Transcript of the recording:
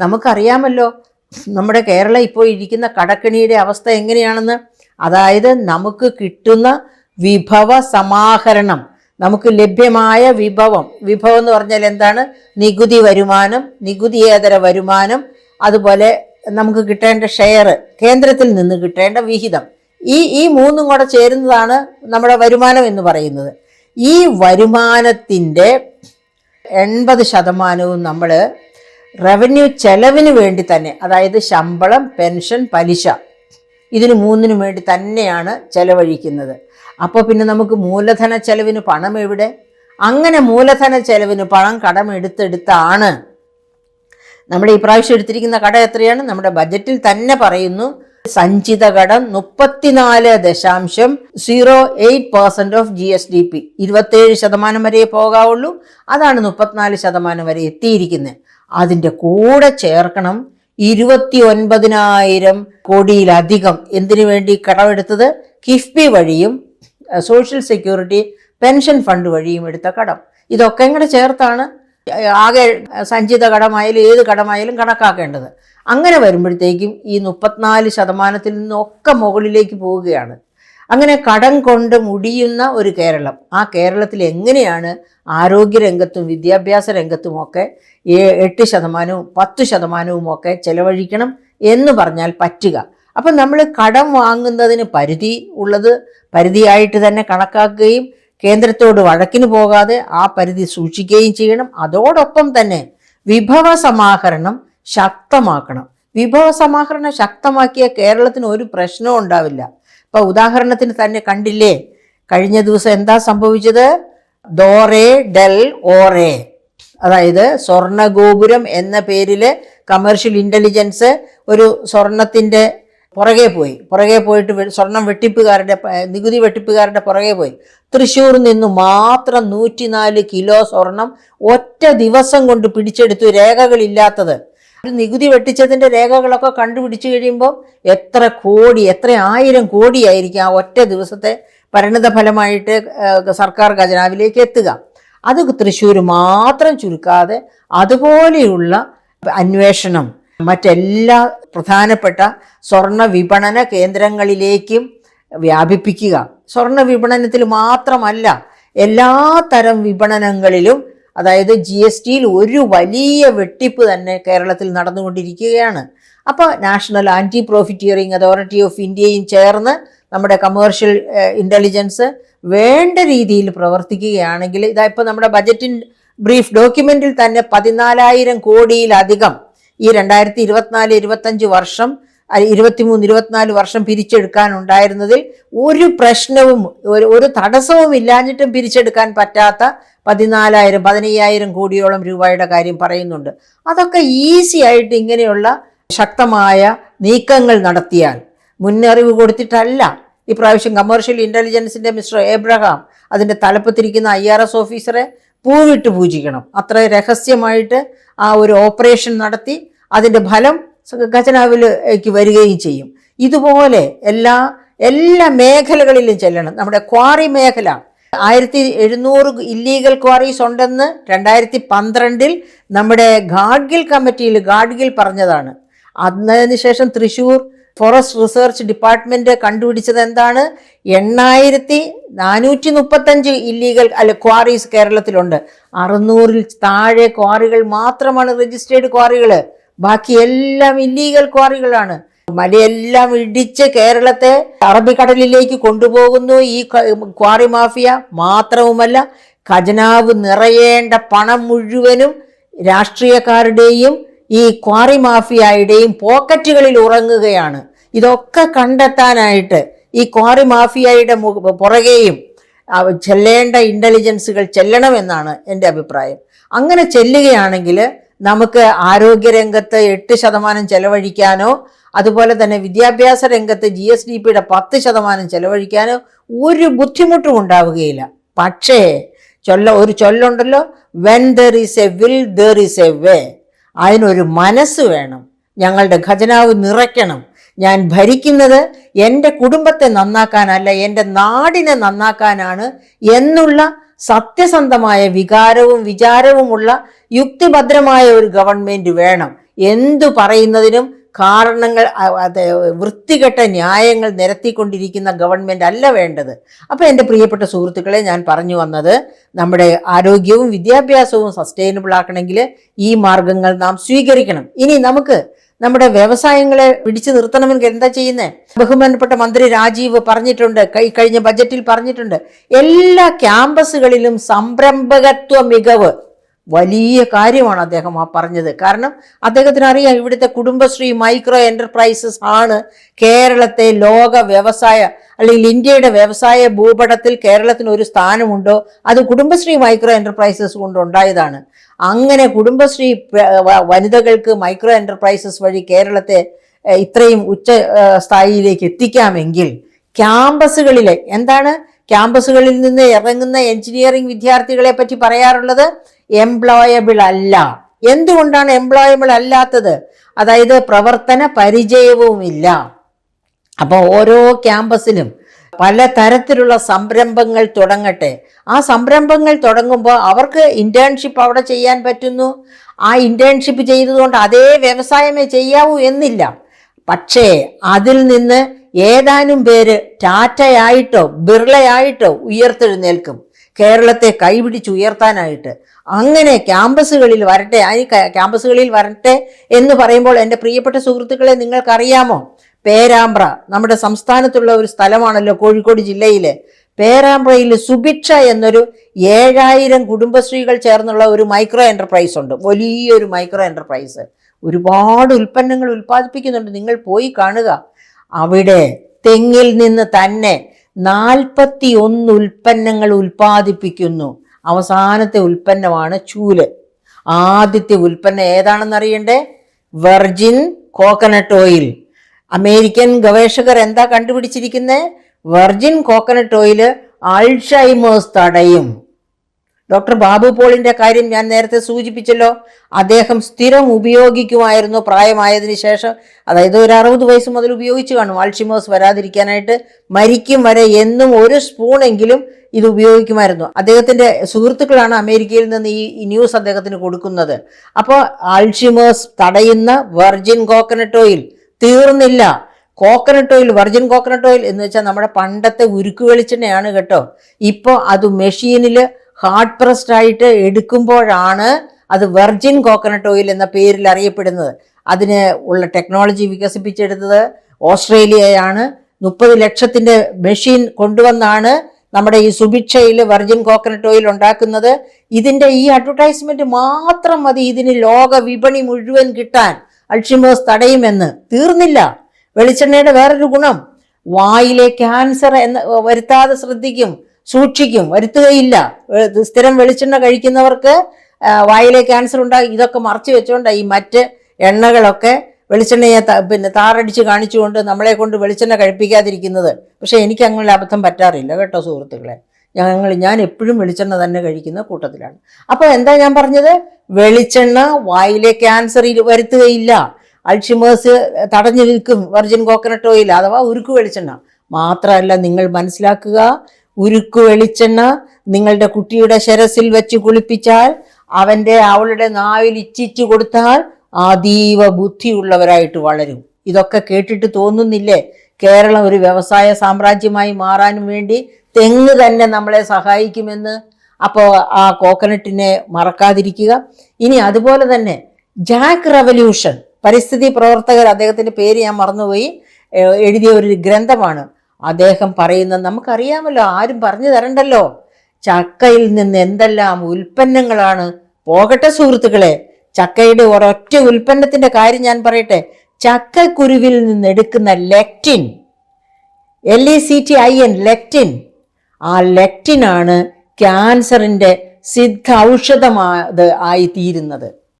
നമുക്കറിയാമല്ലോ നമ്മുടെ കേരളം ഇപ്പോൾ ഇരിക്കുന്ന കടക്കെണിയുടെ അവസ്ഥ എങ്ങനെയാണെന്ന്. അതായത് നമുക്ക് കിട്ടുന്ന വിഭവ സമാഹരണം, നമുക്ക് ലഭ്യമായ വിഭവം എന്ന് പറഞ്ഞാൽ എന്താണ്? നികുതി വരുമാനം, നികുതിയേതര വരുമാനം, അതുപോലെ നമുക്ക് കിട്ടേണ്ട ഷെയർ, കേന്ദ്രത്തിൽ നിന്ന് കിട്ടേണ്ട വിഹിതം, ഈ മൂന്നും കൂടെ ചേരുന്നതാണ് നമ്മുടെ വരുമാനം എന്ന് പറയുന്നത്. ഈ വരുമാനത്തിൻ്റെ 80% നമ്മൾ റവന്യൂ ചെലവിന് വേണ്ടി തന്നെ, അതായത് ശമ്പളം, പെൻഷൻ, പലിശ, ഇതിന് മൂന്നിനും വേണ്ടി തന്നെയാണ് ചെലവഴിക്കുന്നത്. അപ്പോൾ പിന്നെ നമുക്ക് മൂലധന ചെലവിന് പണം എവിടെ? അങ്ങനെ മൂലധന ചെലവിന് പണം കടമെടുത്താണ് നമ്മുടെ ഈ പ്രാവശ്യം എടുത്തിരിക്കുന്ന കടം എത്രയാണ്? നമ്മുടെ ബജറ്റിൽ തന്നെ പറയുന്നു, സഞ്ചിത കടം 34.08% ഓഫ് GSDP. 27% വരെ പോകാവുള്ളൂ. അതാണ് 34% വരെ എത്തിയിരിക്കുന്നത്. അതിൻ്റെ കൂടെ ചേർക്കണം 29,000 കോടിയിലധികം. എന്തിനു വേണ്ടി കടമെടുത്തത്? കിഫ്ബി വഴിയും സോഷ്യൽ സെക്യൂരിറ്റി പെൻഷൻ ഫണ്ട് വഴിയും എടുത്ത കടം. ഇതൊക്കെ കൂടെ ചേർത്താണ് ആകെ സഞ്ചിത കടമായാലും ഏത് കടമായാലും കണക്കാക്കേണ്ടത്. അങ്ങനെ വരുമ്പോഴത്തേക്കും ഈ 34% നിന്നൊക്കെ മുകളിലേക്ക് പോവുകയാണ്. അങ്ങനെ കടം കൊണ്ട് മുടിയുന്ന ഒരു കേരളം, ആ കേരളത്തിൽ എങ്ങനെയാണ് ആരോഗ്യരംഗത്തും വിദ്യാഭ്യാസ രംഗത്തുമൊക്കെ 8%, 10% ഒക്കെ ചെലവഴിക്കണം എന്ന് പറഞ്ഞാൽ പറ്റുക? അപ്പം നമ്മൾ കടം വാങ്ങുന്നതിന് പരിധി ഉള്ളത് പരിധിയായിട്ട് തന്നെ കണക്കാക്കുകയും കേന്ദ്രത്തോട് വഴക്കിന് പോകാതെ ആ പരിധി സൂക്ഷിക്കുകയും ചെയ്യണം. അതോടൊപ്പം തന്നെ വിഭവ സമാഹരണം ശക്തമാക്കണം. വിഭവ സമാഹരണം ശക്തമാക്കിയ കേരളത്തിന് ഒരു പ്രശ്നവും ഉണ്ടാവില്ല. ഇപ്പം ഉദാഹരണത്തിന് തന്നെ കണ്ടില്ലേ, കഴിഞ്ഞ ദിവസം എന്താ സംഭവിച്ചത്? ദോറേ ഡെൽ ഓറേ, അതായത് സ്വർണ്ണഗോപുരം എന്ന പേരിൽ കമേഴ്ഷ്യൽ ഇൻ്റലിജൻസ് ഒരു സ്വർണത്തിൻ്റെ പുറകെ പോയിട്ട് സ്വർണം വെട്ടിപ്പുകാരുടെ, നികുതി വെട്ടിപ്പുകാരുടെ പുറകെ പോയി. തൃശ്ശൂരിൽ നിന്ന് മാത്രം 104 കിലോ സ്വർണം ഒറ്റ ദിവസം കൊണ്ട് പിടിച്ചെടുത്തു, രേഖകളില്ലാത്തത്. ഒരു നികുതി വെട്ടിച്ചതിൻ്റെ രേഖകളൊക്കെ കണ്ടുപിടിച്ചു കഴിയുമ്പോൾ എത്ര ആയിരം കോടിയായിരിക്കും ആ ഒറ്റ ദിവസത്തെ പരിണിത ഫലമായിട്ട് സർക്കാർ ഖജനാവിലേക്ക് എത്തുക. അത് തൃശ്ശൂർ മാത്രം ചുരുക്കാതെ അതുപോലെയുള്ള അന്വേഷണം മറ്റെല്ലാ പ്രധാനപ്പെട്ട സ്വർണ്ണ വിപണന കേന്ദ്രങ്ങളിലേക്കും വ്യാപിപ്പിക്കുക. സ്വർണ്ണ വിപണനത്തിൽ മാത്രമല്ല, എല്ലാ തരം വിപണനങ്ങളിലും, അതായത് GSTയിൽ ഒരു വലിയ വെട്ടിപ്പ് തന്നെ കേരളത്തിൽ നടന്നുകൊണ്ടിരിക്കുകയാണ്. അപ്പോൾ national anti profiteering authority of ഇന്ത്യയും ചേർന്ന് നമ്മുടെ കമേഴ്ഷ്യൽ ഇൻ്റലിജൻസ് വേണ്ട രീതിയിൽ പ്രവർത്തിക്കുകയാണെങ്കിൽ, ഇതാ ഇപ്പോൾ നമ്മുടെ ബജറ്റിൻ ബ്രീഫ് ഡോക്യുമെൻറ്റിൽ തന്നെ 14,000 കോടിയിലധികം ഈ 2024-25 വർഷം, 23-24 വർഷം പിരിച്ചെടുക്കാനുണ്ടായിരുന്നതിൽ ഒരു പ്രശ്നവും ഒരു തടസ്സവും ഇല്ലാഞ്ഞിട്ടും പിരിച്ചെടുക്കാൻ പറ്റാത്ത 15,000 കോടിയോളം രൂപയുടെ കാര്യം പറയുന്നുണ്ട്. അതൊക്കെ ഈസി ആയിട്ട് ഇങ്ങനെയുള്ള ശക്തമായ നീക്കങ്ങൾ നടത്തിയാൽ, മുന്നറിവ് കൊടുത്തിട്ടല്ല. ഇപ്രാവശ്യം കമേഴ്ഷ്യൽ ഇൻ്റലിജൻസിൻ്റെ മിസ്റ്റർ എബ്രഹാം അതിൻ്റെ തലപ്പത്തിരിക്കുന്ന IRS ഓഫീസറെ പൂവിട്ട് പൂജിക്കണം. അത്ര രഹസ്യമായിട്ട് ആ ഒരു ഓപ്പറേഷൻ നടത്തി അതിൻ്റെ ഫലം ഖജനാവിലേക്ക് വരികയും ചെയ്യും. ഇതുപോലെ എല്ലാ മേഖലകളിലും ചെല്ലണം. നമ്മുടെ ക്വാറി മേഖല 1700 ഇല്ലീഗൽ ക്വാറീസ് ഉണ്ടെന്ന് 2012 നമ്മുടെ ഗാഡ്ഗിൽ പറഞ്ഞതാണ്. അതിന് ശേഷം തൃശ്ശൂർ ഫോറസ്റ്റ് റിസർച്ച് ഡിപ്പാർട്ട്മെന്റ് കണ്ടുപിടിച്ചത് എന്താണ്? 8,435 ഇല്ലീഗൽ ക്വാറീസ് കേരളത്തിലുണ്ട്. 600-ൽ താഴെ ക്വാറികൾ മാത്രമാണ് രജിസ്റ്റേർഡ് ക്വാറികൾ. ബാക്കി എല്ലാം ഇല്ലീഗൽ ക്വാറികളാണ്. മലയെല്ലാം ഇടിച്ച് കേരളത്തെ അറബിക്കടലിലേക്ക് കൊണ്ടുപോകുന്നു ഈ ക്വാറി മാഫിയ. മാത്രവുമല്ല, ഖജനാവ് നിറയേണ്ട പണം മുഴുവനും രാഷ്ട്രീയക്കാരുടെയും ഈ ക്വാറി മാഫിയയുടെയും പോക്കറ്റുകളിൽ ഉറങ്ങുകയാണ്. ഇതൊക്കെ കണ്ടെത്താനായിട്ട് ഈ ക്വാറി മാഫിയയുടെ പുറകെയും ചെല്ലേണ്ട ഇൻ്റലിജൻസുകൾ ചെല്ലണമെന്നാണ് എൻ്റെ അഭിപ്രായം. അങ്ങനെ ചെല്ലുകയാണെങ്കിൽ നമുക്ക് ആരോഗ്യരംഗത്ത് 8% ചെലവഴിക്കാനോ, അതുപോലെ തന്നെ വിദ്യാഭ്യാസ രംഗത്ത് GSDPയുടെ 10% ചെലവഴിക്കാനോ ഒരു ബുദ്ധിമുട്ടും ഉണ്ടാവുകയില്ല. പക്ഷേ ഒരു ചൊല്ലുണ്ടല്ലോ, when there is a will there is a way. അതിനൊരു മനസ്സ് വേണം. ഞങ്ങളുടെ ഖജനാവ് നിറയ്ക്കണം. ഞാൻ ഭരിക്കുന്നത് എൻ്റെ കുടുംബത്തെ നന്നാക്കാനല്ല, എൻ്റെ നാടിനെ നന്നാക്കാനാണ് എന്നുള്ള സത്യസന്ധമായ വികാരവും വിചാരവുമുള്ള യുക്തിഭദ്രമായ ഒരു ഗവൺമെൻറ് വേണം. എന്തു പറയുന്നതിനും കാരണങ്ങൾ, വൃത്തികെട്ട ന്യായങ്ങൾ നിരത്തിക്കൊണ്ടിരിക്കുന്ന ഗവൺമെൻറ് അല്ല വേണ്ടത്. അപ്പോൾ എൻ്റെ പ്രിയപ്പെട്ട സുഹൃത്തുക്കളെ, ഞാൻ പറഞ്ഞു വന്നത്, നമ്മുടെ ആരോഗ്യവും വിദ്യാഭ്യാസവും സസ്റ്റൈനബിൾ ആക്കണമെങ്കിൽ ഈ മാർഗങ്ങൾ നാം സ്വീകരിക്കണം. ഇനി നമുക്ക് നമ്മുടെ വ്യവസായങ്ങളെ പിടിച്ചു നിർത്തണമെങ്കിൽ എന്താ ചെയ്യുന്നത്? ബഹുമാനപ്പെട്ട മന്ത്രി രാജീവ് പറഞ്ഞിട്ടുണ്ട്, കഴിഞ്ഞ ബജറ്റിൽ പറഞ്ഞിട്ടുണ്ട്, എല്ലാ ക്യാമ്പസുകളിലും സംരംഭകത്വ മികവ്. വലിയ കാര്യമാണ് അദ്ദേഹം പറഞ്ഞത്. കാരണം അദ്ദേഹത്തിന് അറിയാം, ഇവിടുത്തെ കുടുംബശ്രീ മൈക്രോ എന്റർപ്രൈസസ് ആണ് കേരളത്തെ ലോക വ്യവസായ അല്ലെങ്കിൽ ഇന്ത്യയുടെ വ്യവസായ ഭൂപടത്തിൽ കേരളത്തിന് ഒരു സ്ഥാനമുണ്ടോ അത് കുടുംബശ്രീ മൈക്രോ എന്റർപ്രൈസസ് കൊണ്ടുണ്ടായതാണ്. അങ്ങനെ കുടുംബശ്രീ വനിതകൾക്ക് മൈക്രോ എന്റർപ്രൈസസ് വഴി കേരളത്തെ ഇത്രയും ഉച്ച സ്ഥായിയിലേക്ക് എത്തിക്കാമെങ്കിൽ ക്യാമ്പസുകളിലെ ക്യാമ്പസുകളിൽ നിന്ന് ഇറങ്ങുന്ന എഞ്ചിനീയറിംഗ് വിദ്യാർത്ഥികളെ പറ്റി പറയാറുള്ളത് എംപ്ലോയബിൾ അല്ല. എന്തുകൊണ്ടാണ് എംപ്ലോയബിൾ അല്ലാത്തത്? അതായത് പ്രവർത്തന പരിചയവുമില്ല. അപ്പോൾ ഓരോ ക്യാമ്പസിലും പല തരത്തിലുള്ള സംരംഭങ്ങൾ തുടങ്ങട്ടെ. ആ സംരംഭങ്ങൾ തുടങ്ങുമ്പോൾ അവർക്ക് ഇന്റേൺഷിപ്പ് അവിടെ ചെയ്യാൻ പറ്റുന്നു. ആ ഇന്റേൺഷിപ്പ് ചെയ്തതുകൊണ്ട് അതേ വ്യവസായമേ ചെയ്യാവൂ എന്നില്ല. പക്ഷേ അതിൽ നിന്ന് ഏതാനും പേര് ടാറ്റയായിട്ടോ ബിർളയായിട്ടോ ഉയർത്തെഴുന്നേൽക്കും, കേരളത്തെ കൈപിടിച്ചുയർത്താനായിട്ട്. അങ്ങനെ ക്യാമ്പസുകളിൽ വരട്ടെ. ക്യാമ്പസുകളിൽ വരട്ടെ എന്ന് പറയുമ്പോൾ എൻ്റെ പ്രിയപ്പെട്ട സുഹൃത്തുക്കളെ, നിങ്ങൾക്കറിയാമോ, പേരാമ്പ്ര നമ്മുടെ സംസ്ഥാനത്തുള്ള ഒരു സ്ഥലമാണല്ലോ, കോഴിക്കോട് ജില്ലയിലെ പേരാമ്പ്രയിൽ സുഭിക്ഷ എന്നൊരു 7000 കുടുംബശ്രീകൾ ചേർന്നുള്ള ഒരു മൈക്രോ എന്റർപ്രൈസ് ഉണ്ട്. വലിയൊരു മൈക്രോ എന്റർപ്രൈസ്, ഒരുപാട് ഉൽപ്പന്നങ്ങൾ ഉൽപ്പാദിപ്പിക്കുന്നുണ്ട്. നിങ്ങൾ പോയി കാണുക. അവിടെ തെങ്ങിൽ നിന്ന് തന്നെ 41 ഉൽപ്പന്നങ്ങൾ ഉൽപ്പാദിപ്പിക്കുന്നു. അവസാനത്തെ ഉൽപ്പന്നമാണ് ചൂല്. ആദ്യത്തെ ഉൽപ്പന്നം ഏതാണെന്ന് അറിയണ്ടേ? Virgin coconut oil. അമേരിക്കൻ ഗവേഷകർ എന്താ കണ്ടുപിടിച്ചിരിക്കുന്നത്? വെർജിൻ കോക്കനട്ട് ഓയിൽ അൾഷൈമേഴ്സ് തടയും. ഡോക്ടർ ബാബു പോളിന്റെ കാര്യം ഞാൻ നേരത്തെ സൂചിപ്പിച്ചല്ലോ. അദ്ദേഹം സ്ഥിരം ഉപയോഗിക്കുമായിരുന്നു പ്രായമായതിനു ശേഷം. അതായത് ഒരു 60 വയസ്സ് മുതൽ ഉപയോഗിച്ചു കാണും. അൾഷിമേഴ്സ് വരാതിരിക്കാനായിട്ട് മരിക്കും വരെ എന്നും ഒരു സ്പൂണെങ്കിലും ഇത് ഉപയോഗിക്കുമായിരുന്നു. അദ്ദേഹത്തിന്റെ സുഹൃത്തുക്കളാണ് അമേരിക്കയിൽ നിന്ന് ഈ ന്യൂസ് അദ്ദേഹത്തിന് കൊടുക്കുന്നത്. അപ്പോൾ അൾഷിമേഴ്സ് തടയുന്ന വെർജിൻ കോക്കനട്ട് ഓയിൽ തീർന്നില്ല. Coconut oil, virgin coconut oil എന്ന് വെച്ചാൽ നമ്മുടെ പണ്ടത്തെ ഉരുക്ക് വെളിച്ചെണ്ണയാണ് കേട്ടോ. ഇപ്പോൾ അത് മെഷീനിൽ ഹാർഡ് പ്രസ്ഡ് ആയിട്ട് എടുക്കുമ്പോഴാണ് അത് വെർജിൻ കോക്കനട്ട് ഓയിൽ എന്ന പേരിൽ അറിയപ്പെടുന്നത്. അതിന് ഉള്ള ടെക്നോളജി വികസിപ്പിച്ചെടുത്തത് ഓസ്ട്രേലിയയാണ്. 30 ലക്ഷത്തിന്റെ മെഷീൻ കൊണ്ടുവന്നാണ് നമ്മുടെ ഈ സുഭിക്ഷയിൽ വെർജിൻ കോക്കനട്ട് ഓയിൽ ഉണ്ടാക്കുന്നത്. ഇതിന്റെ ഈ അഡ്വർടൈസ്മെന്റ് മാത്രം മതി ഇതിന് ലോക വിപണി മുഴുവൻ കിട്ടാൻ. അൾഷിമേഴ്സ് തടയുമെന്ന്. തീർന്നില്ല. വെളിച്ചെണ്ണയുടെ വേറൊരു ഗുണം, വായിലെ ക്യാൻസർ വരുത്താതെ സൂക്ഷിക്കും, വരുത്തുകയില്ല. സ്ഥിരം വെളിച്ചെണ്ണ കഴിക്കുന്നവർക്ക് വായിലെ ക്യാൻസർ ഉണ്ടാകും. ഇതൊക്കെ മറച്ചു വെച്ചുകൊണ്ടാണ് ഈ മറ്റ് എണ്ണകളൊക്കെ വെളിച്ചെണ്ണയെ താറടിച്ച് കാണിച്ചുകൊണ്ട് നമ്മളെ കൊണ്ട് വെളിച്ചെണ്ണ കഴിപ്പിക്കാതിരിക്കുന്നത്. പക്ഷെ എനിക്ക് അങ്ങനെ അബദ്ധം പറ്റാറില്ല കേട്ടോ സുഹൃത്തുക്കളെ. ഞാൻ എപ്പോഴും വെളിച്ചെണ്ണ തന്നെ കഴിക്കുന്ന കൂട്ടത്തിലാണ്. അപ്പോൾ എന്താ ഞാൻ പറഞ്ഞത്? വെളിച്ചെണ്ണ വായിലെ ക്യാൻസർ വരുത്തുകയില്ല. അൾഷിമേഴ്സ് തടഞ്ഞു നിൽക്കും വെർജിൻ കോക്കനട്ട് ഓയിൽ അഥവാ ഉരുക്ക് വെളിച്ചെണ്ണ. മാത്രമല്ല, നിങ്ങൾ മനസ്സിലാക്കുക, ഉരുക്ക് വെളിച്ചെണ്ണ നിങ്ങളുടെ കുട്ടിയുടെ ശിരസിൽ വെച്ച് കുളിപ്പിച്ചാൽ, അവളുടെ നാവിൽ ഇച്ചിച്ചു കൊടുത്താൽ അതീവ ബുദ്ധിയുള്ളവരായിട്ട് വളരും. ഇതൊക്കെ കേട്ടിട്ട് തോന്നുന്നില്ലേ കേരളം ഒരു വ്യവസായ സാമ്രാജ്യമായി മാറാനും വേണ്ടി തെങ്ങ് തന്നെ നമ്മളെ സഹായിക്കുമെന്ന്? അപ്പോൾ ആ കോക്കനട്ടിനെ മറക്കാതിരിക്കുക. ഇനി അതുപോലെ തന്നെ ജാക്ക് റവല്യൂഷൻ, പരിസ്ഥിതി പ്രവർത്തകർ, അദ്ദേഹത്തിൻ്റെ പേര് ഞാൻ മറന്നുപോയി, എഴുതിയ ഒരു ഗ്രന്ഥമാണ്. അദ്ദേഹം പറയുന്നത് നമുക്കറിയാമല്ലോ, ആരും പറഞ്ഞു തരണ്ടല്ലോ. ചക്കയിൽ നിന്ന് എന്തെല്ലാം ഉൽപ്പന്നങ്ങളാണ്. പോകട്ടെ സുഹൃത്തുക്കളെ, ചക്കയുടെ ഒരൊറ്റ ഉൽപ്പന്നത്തിന്റെ കാര്യം ഞാൻ പറയട്ടെ. ചക്കക്കുരുവിൽ നിന്ന് എടുക്കുന്ന ലെക്റ്റിൻ, LECTIN, ലെക്റ്റിൻ, ആ ലെക്റ്റിനാണ് ക്യാൻസറിന്റെ സിദ്ധ ഔഷധമായത് ആയി തീരുന്നത്.